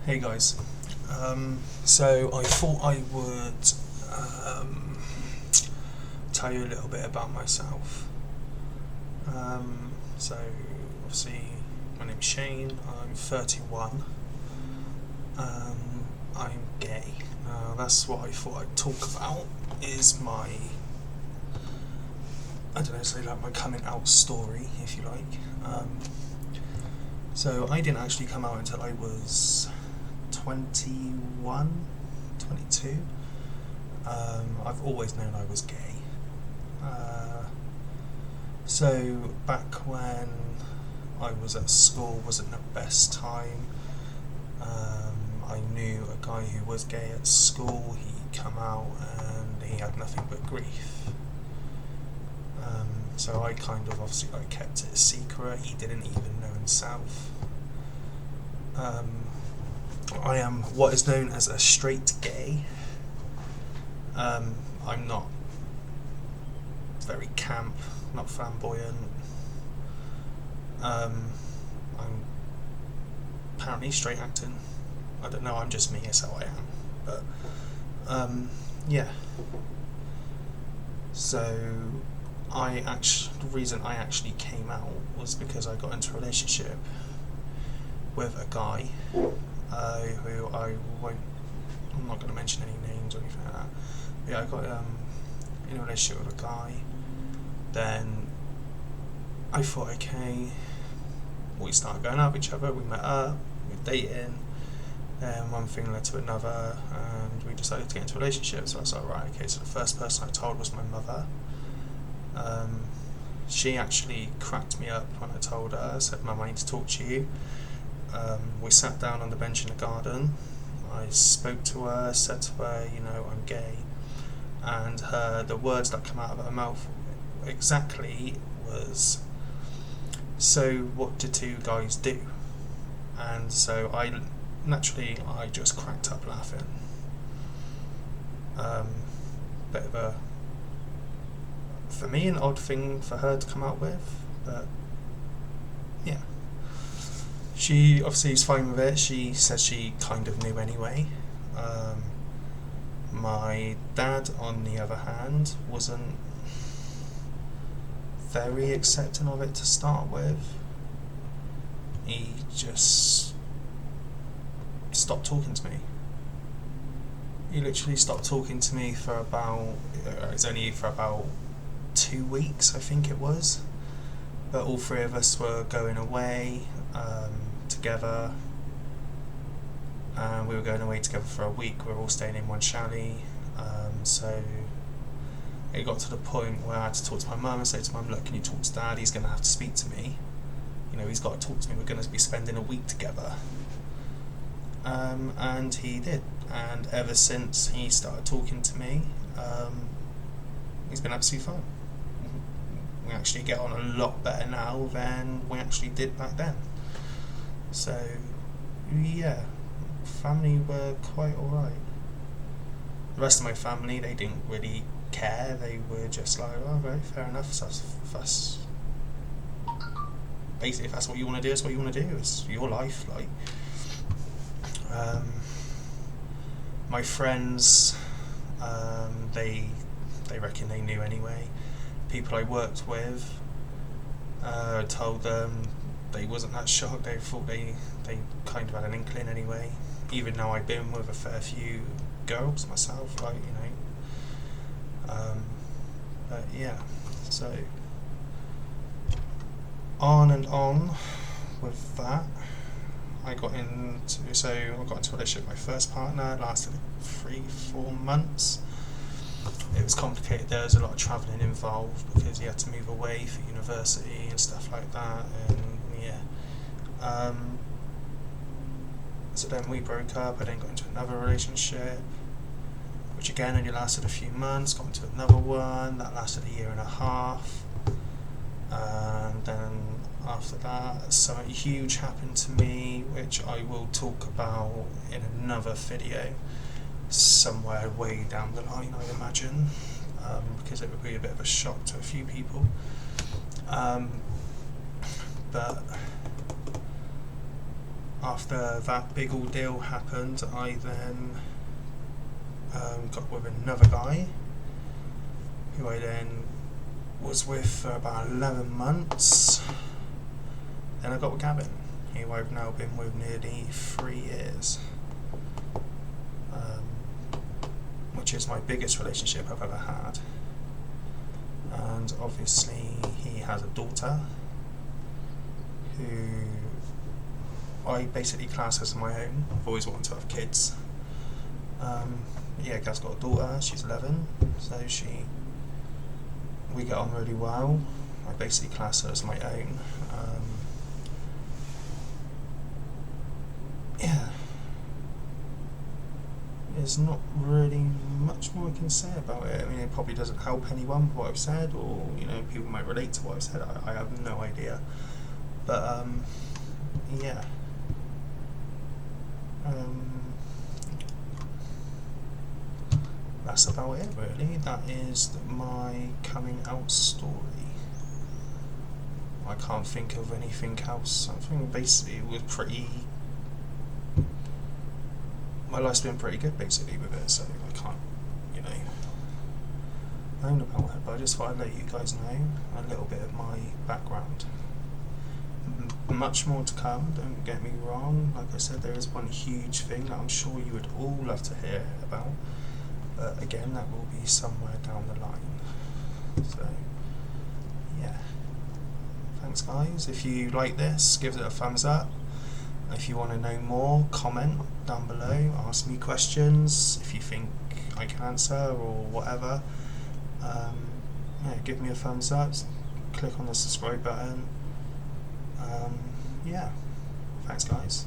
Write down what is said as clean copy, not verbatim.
Hey guys, so I thought I would tell you a little bit about myself. So obviously my name's Shane, I'm 31, I'm gay. That's what I thought I'd talk about, is my, I don't know, say like my coming out story, if you like. So I didn't actually come out until I was 21, 22. I've always known I was gay. So back when I was at school wasn't the best time. I knew a guy who was gay at school. He come out and he had nothing but grief. So I kind of obviously kept it a secret. He didn't even know himself. I am what is known as a straight gay. I'm not very camp, not flamboyant. I'm apparently straight acting. I don't know, I'm just me, that's how I am. But, yeah. So, the reason I actually came out was because I got into a relationship with a guy who I'm not going to mention any names or anything like that. But yeah, I got in a relationship with a guy. Then I thought, okay, we started going out with each other, we met up, we were dating, and one thing led to another, and we decided to get into a relationship. So I was like, right, okay, so the first person I told was my mother. She actually cracked me up when I told her. I said, Mum, I need to talk to you. We sat down on the bench in the garden. I spoke to her, said to her, I'm gay. And the words that come out of her mouth exactly was, so what do two guys do? And so I just cracked up laughing. Bit of a, for me, an odd thing for her to come out with, but yeah. She obviously is fine with it. She says she kind of knew anyway. My dad, on the other hand, wasn't very accepting of it to start with. He just stopped talking to me. He literally stopped talking to me for about, it was only for about 2 weeks, I think it was. But all three of us were going away together. We were going away together for a week. We were all staying in one chalet. So it got to the point where I had to talk to my mum and say to Mum, look, can you talk to Dad? He's going to have to speak to me. He's got to talk to me. We're going to be spending a week together. And he did. And ever since he started talking to me, he's been absolutely fine. We actually get on a lot better now than we actually did back then. So, yeah, family were quite alright. The rest of my family, they didn't really care. They were just like, oh, right, fair enough. So that's basically, if that's what you want to do, it's what you want to do. It's your life. My friends, they reckon they knew anyway. People I worked with told them they wasn't that shocked. They thought they kind of had an inkling anyway. Even though I'd been with a fair few girls myself, but yeah. So on and on with that, I got into a relationship with my first partner. It lasted 3-4 months. It was complicated. There was a lot of travelling involved because he had to move away for university and stuff like that, and yeah. So then we broke up. I then got into another relationship, which again only lasted a few months. Got into another one that lasted 1.5 years, and then after that something huge happened to me, which I will talk about in another video somewhere way down the line, I imagine, because it would be a bit of a shock to a few people. But after that big ordeal happened, I then got with another guy who I then was with for about 11 months. Then I got with Gavin, who I've now been with nearly 3 years, which is my biggest relationship I've ever had. And obviously he has a daughter who I basically class as my own. I've always wanted to have kids. Gav's got a daughter, she's 11, so we get on really well. I basically class her as my own. There's not really much more I can say about it. I mean, it probably doesn't help anyone what I've said, or people might relate to what I've said. I have no idea, but yeah. That's about it, really. That is my coming out story. I can't think of anything else. I think basically it was pretty. My life's been pretty good basically with it, so I can't, moan about it. But I just thought I'd let you guys know a little bit of my background. Much more to come, don't get me wrong. Like I said, there is one huge thing that I'm sure you would all love to hear about. But again, that will be somewhere down the line. So, yeah. Thanks, guys. If you like this, give it a thumbs up. If you want to know more, comment down below. Ask me questions if you think I can answer or whatever. Give me a thumbs up. Click on the subscribe button. Thanks, guys.